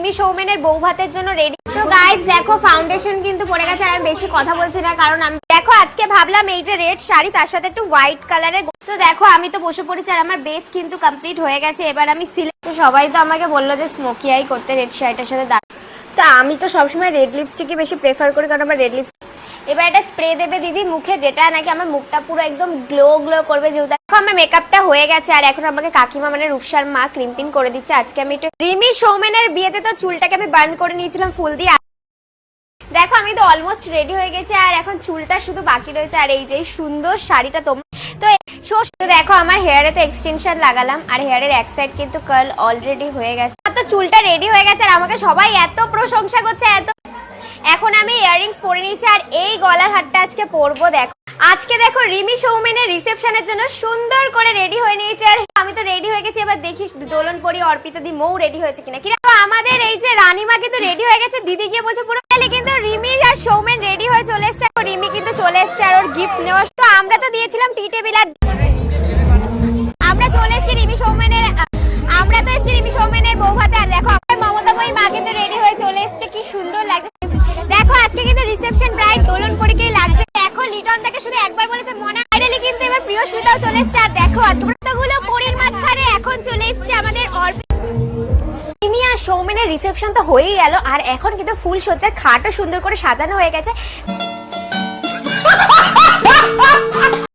রিমি সৌমেনের বউ ভাতের জন্য রেডি। তো গাইস দেখো ফাউন্ডেশন কিন্তু পড়ে গেছে, আর আমি বেশি কথা বলছি না, কারণ আমি দেখো আজকে ভাবলাম এই যে রেড শাড়ি তার সাথে একটু হোয়াইট কালারের। তো দেখো আমি তো বসে পড়েছি আর আমার বেস কিন্তু কমপ্লিট হয়ে গেছে। এবার আমি সিলেক্ট, সবাই তো আমাকে বললো যে স্মোকি আই করতে রেড শাড়িটার সাথে। তো আমি তো সবসময় রেড লিপস্টিকই বেশি প্রেফার করি, কারণ আমার রেড লিপস্টিক। এবার এটা স্প্রে দেবে দিদি মুখে, যেটা নাকি আমার মুখটা পুরো একদম গ্লো গ্লো করবে। যেহেতু দেখো আমার মেকআপটা হয়ে গেছে, আর এখন আমাকে কাকিমা মানে রূপসার মা ক্রিম্পিং করে দিচ্ছে। আজকে আমি একটু রিমি সৌমেনের বিয়েতে তো চুলটাকে আমি বার্ন করে নিয়েছিলাম ফুল দিয়ে। দেখো আমি তো অলমোস্ট রেডি হয়ে গেছি, আর এখন চুলটা শুধু বাকি রয়েছে। আর এই যে সুন্দর শাড়িটা তোমরা তো দেখো আমার হেয়ারে তো এক্সটেনশন লাগালাম, আর হেয়ারের এক সাইড কিন্তু কার্ল অলরেডি হয়ে গেছে। তো চুলটা রেডি হয়ে গেছে, আর আমাকে সবাই এত প্রশংসা করছে এত। এখন আমি ইয়াররিংস পরে নিয়েছি, আর এই গলার হারটা আজকে পরবো। দেখো আজকে দেখো রিমি সৌমেনের রিসেপশনের জন্য সুন্দর করে রেডি হয়ে নিয়েছে, আর আমি তো রেডি হয়ে গেছি। এবার দেখি দোলন পরি অর্পিতা দি মৌ রেডি হয়েছে কিনা। কিনা আমাদের এই যে রানীমা কিন্তু রেডি হয়ে গেছে, দিদি গিয়ে বলছে পুরো। কিন্তু রিমি আর সৌমেন রেডি হয়ে চলে এসছে, রিমি কিন্তু চলে এসছে আর ওর গিফট নেওয়া। তো আমরা তো দিয়েছিলাম টি টেবিল, আর আমরা চলে এসেছি রিমি সৌমেনের, আমরা তো এসেছি রিমি সৌমেনের বউ ভাতে। আর দেখো আমার মমতাময়ী মা কিন্তু রেডি হয়ে চলে এসছে, কি সুন্দর লাগছে। দেখো আজকে কিন্তু রিসেপশন ব্রাইড দোলন পরীকেই লাগছে। দেখো লিটন তাকে শুধু একবার বলেছে মনে, ফাইনালি কিন্তু এবার প্রিয়স্মিতাও চলে এসছে। আর দেখো আজকে পুরোগুলো পরীর মাঝখানে এখন চলে এসছে আমাদের রিমি আর সৌমেনের রিসেপশন তো হয়েই গেল, আর এখন কিন্তু ফুল সজ্জার খাটও সুন্দর করে সাজানো হয়ে গেছে।